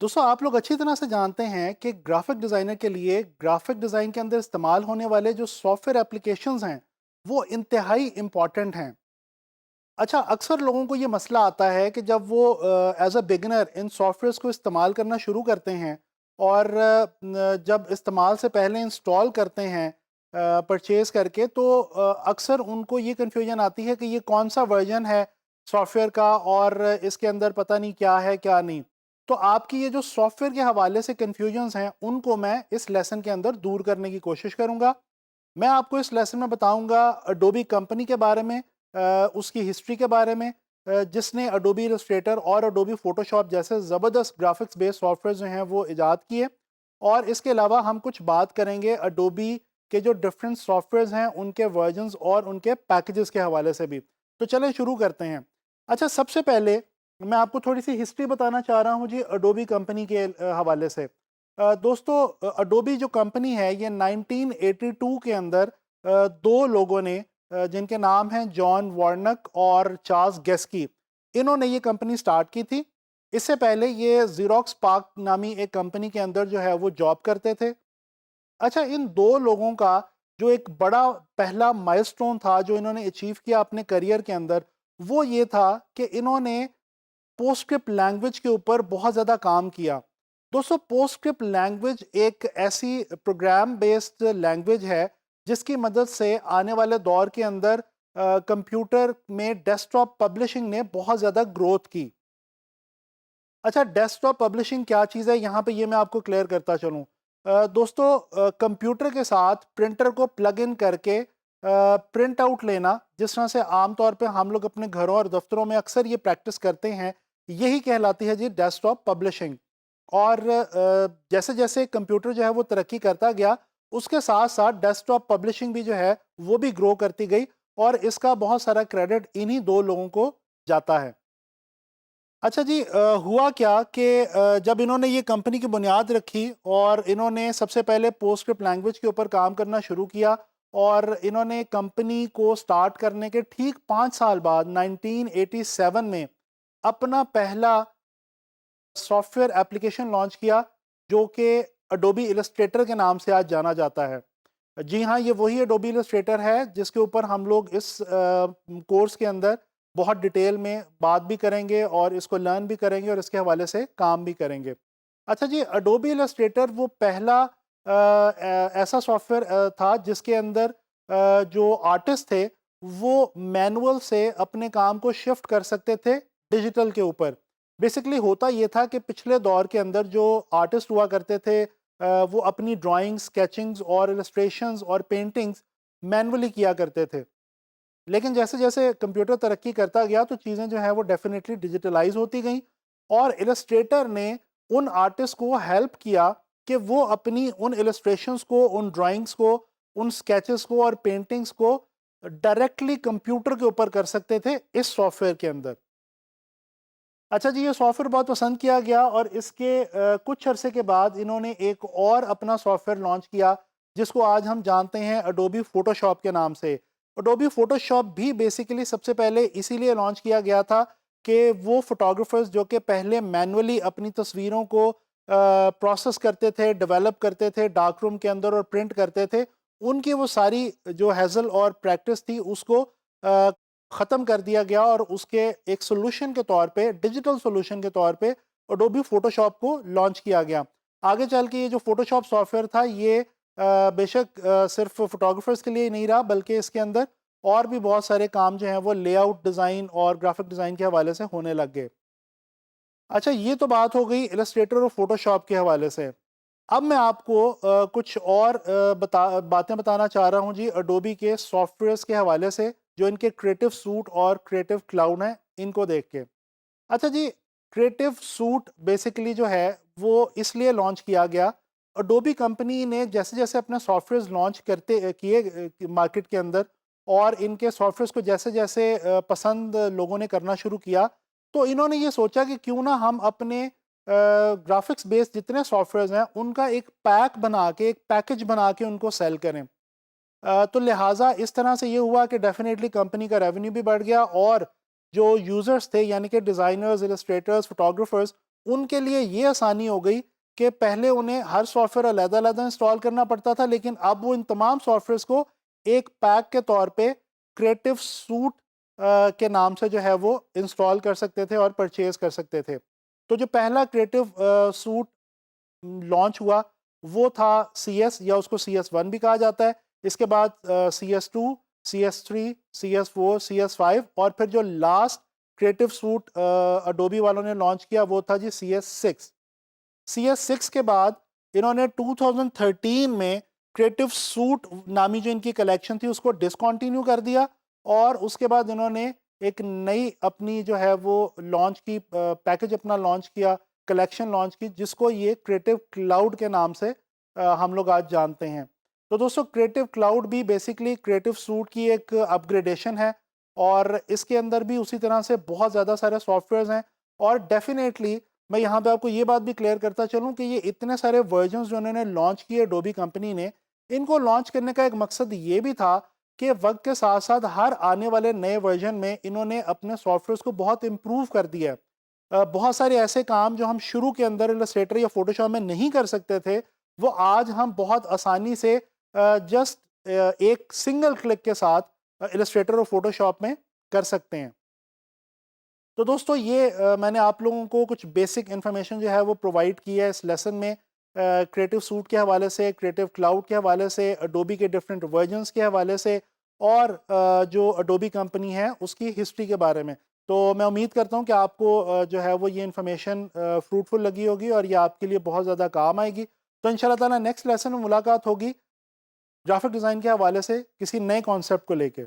दोस्तों आप लोग अच्छी तरह से जानते हैं कि ग्राफिक डिज़ाइनर के लिए ग्राफिक डिज़ाइन के अंदर इस्तेमाल होने वाले जो सॉफ्टवेयर एप्लीकेशंस हैं वो इंतहाई इम्पॉर्टेंट हैं। अच्छा, अक्सर लोगों को ये मसला आता है कि जब वो as a beginner in softwares को इस्तेमाल करना शुरू करते हैं और जब इस्तेमाल से पहले इंस्टॉल करते हैं परचेज़ करके, तो अक्सर उनको ये कन्फ्यूजन आती है कि ये कौन सा वर्जन है सॉफ्टवेयर का और इसके अंदर पता नहीं क्या है क्या नहीं। तो आपकी ये जो सॉफ्टवेयर के हवाले से कन्फ्यूजन्स हैं उनको मैं इस लेसन के अंदर दूर करने की कोशिश करूँगा। मैं आपको इस लेसन में बताऊँगा अडोबी कंपनी के बारे में, उसकी हिस्ट्री के बारे में, जिसने अडोबी इलस्ट्रेटर और अडोबी फ़ोटोशॉप जैसे ज़बरदस्त ग्राफ़िक्स बेस्ड सॉफ्टवेयर जो हैं वो इजाद किए। और इसके अलावा हम कुछ बात करेंगे अडोबी के जो डिफरेंट सॉफ्टवेयर्स हैं उनके वर्जन्स और उनके पैकेजेस के हवाले से भी। तो चलें शुरू करते हैं। अच्छा, सबसे पहले मैं आपको थोड़ी-सी हिस्ट्री बताना चाह रहा हूँ जी अडोबी कंपनी के हवाले से। दोस्तों, अडोबी जो कंपनी है ये 1982 के अंदर 2 लोगों ने, जिनके नाम हैं जॉन वार्नक और चार्ल्स गेस्की, इन्होंने ये कंपनी स्टार्ट की थी। इससे पहले ये ज़ेरॉक्स पार्क नामी एक कंपनी के अंदर जो है वो जॉब करते थे। अच्छा, इन 2 लोगों का जो एक बड़ा पहला माइलस्टोन था जो इन्होंने अचीव किया अपने करियर के अंदर, वो ये था कि इन्होंने पोस्टस्क्रिप्ट लैंग्वेज के ऊपर बहुत ज़्यादा काम किया। दोस्तों, पोस्टस्क्रिप्ट लैंग्वेज एक ऐसी प्रोग्राम बेस्ड लैंग्वेज है जिसकी मदद से आने वाले दौर के अंदर कंप्यूटर में डेस्कटॉप पब्लिशिंग ने बहुत ज़्यादा ग्रोथ की। अच्छा, डेस्कटॉप पब्लिशिंग क्या चीज़ है, यहाँ पे ये मैं आपको क्लियर करता चलूँ। दोस्तों, कंप्यूटर के साथ प्रिंटर को प्लग इन करके प्रिंट आउट लेना, जिस तरह से आम तौर पे हम लोग अपने घरों और दफ्तरों में अक्सर ये प्रैक्टिस करते हैं, यही कहलाती है जी डेस्कटॉप पब्लिशिंग। और जैसे जैसे कंप्यूटर जो है वो तरक्की करता गया, उसके साथ साथ डेस्कटॉप पब्लिशिंग भी जो है वो भी ग्रो करती गई, और इसका बहुत सारा क्रेडिट इन्हीं 2 लोगों को जाता है। अच्छा जी, हुआ क्या कि जब इन्होंने ये कंपनी की बुनियाद रखी और इन्होंने सबसे पहले पोस्टस्क्रिप्ट लैंग्वेज के ऊपर काम करना शुरू किया, और इन्होंने कंपनी को स्टार्ट करने के ठीक 5 साल बाद 1987 में अपना पहला सॉफ्टवेयर एप्लीकेशन लॉन्च किया, जो कि अडोबी इलस्ट्रेटर के नाम से आज जाना जाता है। जी हाँ, ये वही एडोबी इलस्ट्रेटर है जिसके ऊपर हम लोग इस कोर्स के अंदर बहुत डिटेल में बात भी करेंगे और इसको लर्न भी करेंगे और इसके हवाले से काम भी करेंगे। अच्छा जी, एडोबी इलस्ट्रेटर वो पहला ऐसा सॉफ्टवेयर था जिसके अंदर जो आर्टिस्ट थे वो मैनुअल से अपने काम को शिफ्ट कर सकते थे डिजिटल के ऊपर। बेसिकली होता ये था कि पिछले दौर के अंदर जो आर्टिस्ट हुआ करते थे, वो अपनी ड्राइंग्स, स्केचिंग्स और इलस्ट्रेशंस और पेंटिंग्स मैनुअली किया करते थे। लेकिन जैसे-जैसे कंप्यूटर तरक्की करता गया तो चीज़ें जो हैं वो डेफ़िनेटली डिजिटलाइज़ होती गईं, और इलस्ट्रेटर ने उन आर्टिस्ट को हेल्प किया कि वो अपनी उन इलस्ट्रेशंस को, उन ड्राइंग्स को, उन स्केचेस को और पेंटिंग्स को डायरेक्टली कंप्यूटर के ऊपर कर सकते थे इस सॉफ्टवेयर के अंदर। अच्छा जी, ये सॉफ्टवेयर बहुत पसंद किया गया और इसके कुछ अरसे के बाद इन्होंने एक और अपना सॉफ्टवेयर लॉन्च किया, जिसको आज हम जानते हैं अडोबी फ़ोटोशॉप के नाम से। अडोबी फ़ोटोशॉप भी बेसिकली सबसे पहले इसीलिए लॉन्च किया गया था कि वो फ़ोटोग्राफ़र्स जो कि पहले मैनुअली अपनी तस्वीरों को प्रोसेस करते थे, डेवलप करते थे डार्क रूम के अंदर और प्रिंट करते थे, उनकी वो सारी जो हैज़ल और प्रैक्टिस थी उसको ख़त्म कर दिया गया, और उसके एक सॉल्यूशन के तौर पे, डिजिटल सॉल्यूशन के तौर पे अडोबी फ़ोटोशॉप को लॉन्च किया गया। आगे चल के ये जो फ़ोटोशॉप सॉफ्टवेयर था ये बेशक सिर्फ़ फ़ोटोग्राफ़र्स के लिए ही नहीं रहा, बल्कि इसके अंदर और भी बहुत सारे काम जो हैं वो लेआउट डिज़ाइन और ग्राफ़िक डिज़ाइन के हवाले से होने लग गए। अच्छा, ये तो बात हो गई इलस्ट्रेटर और फ़ोटोशॉप के हवाले से। अब मैं आपको कुछ और बातें बताना चाह रहा हूँ जी अडोबी के सॉफ्टवेयर्स के हवाले से, जो इनके क्रिएटिव सूट और क्रिएटिव क्लाउड हैं, इनको देख के। अच्छा जी, क्रिएटिव सूट बेसिकली जो है वो इसलिए लॉन्च किया गया, अडोबी कंपनी ने जैसे-जैसे अपने सॉफ्टवेयर्स लॉन्च किए मार्केट के अंदर, और इनके सॉफ्टवेयर्स को जैसे-जैसे पसंद लोगों ने करना शुरू किया, तो इन्होंने ये सोचा कि क्यों ना हम अपने ग्राफ़िक्स बेस्ड जितने सॉफ्टवेयर्स हैं, उनका एक पैक बना के, एक पैकेज बना के उनको सेल करें। तो लिहाजा इस तरह से ये हुआ कि डेफ़िनेटली कंपनी का रेवेन्यू भी बढ़ गया, और जो यूज़र्स थे यानी कि डिज़ाइनर्स, इलस्ट्रेटर्स, फ़ोटोग्राफ़र्स, उनके लिए ये आसानी हो गई कि पहले उन्हें हर सॉफ्टवेयर अलग-अलग इंस्टॉल करना पड़ता था, लेकिन अब वो इन तमाम सॉफ्टवेयर्स को एक पैक के तौर पे क्रिएटिव सूट के नाम से जो है वो इंस्टॉल कर सकते थे और परचेज़ कर सकते थे। तो जो पहला क्रिएटिव सूट लॉन्च हुआ वो था CS, या उसको CS1 भी कहा जाता है। इसके बाद CS2, CS3, CS4, CS5 और फिर जो लास्ट क्रिएटिव सूट अडोबी वालों ने लॉन्च किया वो था जी CS6। CS6 के बाद इन्होंने 2013 में क्रिएटिव सूट नामी जो इनकी कलेक्शन थी उसको डिसकंटिन्यू कर दिया, और उसके बाद इन्होंने एक नई अपनी जो है वो लॉन्च की, पैकेज अपना लॉन्च किया, कलेक्शन लॉन्च की, जिसको ये क्रिएटिव क्लाउड के नाम से हम लोग आज जानते हैं। तो दोस्तों क्रिएटिव क्लाउड भी बेसिकली क्रिएटिव सूट की एक अपग्रेडेशन है, और इसके अंदर भी उसी तरह से बहुत ज़्यादा सारे सॉफ्टवेयर्स हैं। और डेफिनेटली मैं यहाँ पे आपको ये बात भी क्लियर करता चलूँ कि ये इतने सारे वर्जन्स जो उन्होंने लॉन्च किए एडोबी कंपनी ने, इनको लॉन्च करने का एक मकसद ये भी था कि वक्त के साथ साथ हर आने वाले नए वर्जन में इन्होंने अपने सॉफ्टवेयर्स को बहुत इम्प्रूव कर दिया है। बहुत सारे ऐसे काम जो हम शुरू के अंदर इलस्ट्रेटर या फोटोशॉप में नहीं कर सकते थे, वो आज हम बहुत आसानी से जस्ट एक सिंगल क्लिक के साथ इलस्ट्रेटर और फोटोशॉप में कर सकते हैं। तो दोस्तों ये मैंने आप लोगों को कुछ बेसिक इन्फॉर्मेशन जो है वो प्रोवाइड की है इस लेसन में, क्रिएटिव सूट के हवाले से, क्रिएटिव क्लाउड के हवाले से, अडोबी के डिफरेंट वर्जन्स के हवाले से, और जो अडोबी कंपनी है उसकी हिस्ट्री के बारे में। तो मैं उम्मीद करता हूँ कि आपको जो है वो ये इन्फॉर्मेशन फ्रूटफुल लगी होगी और ये आपके लिए बहुत ज़्यादा काम आएगी। तो इंशाल्लाह ताला नेक्स्ट लेसन में मुलाकात होगी ग्राफिक डिज़ाइन के हवाले से किसी नए कॉन्सेप्ट को लेके।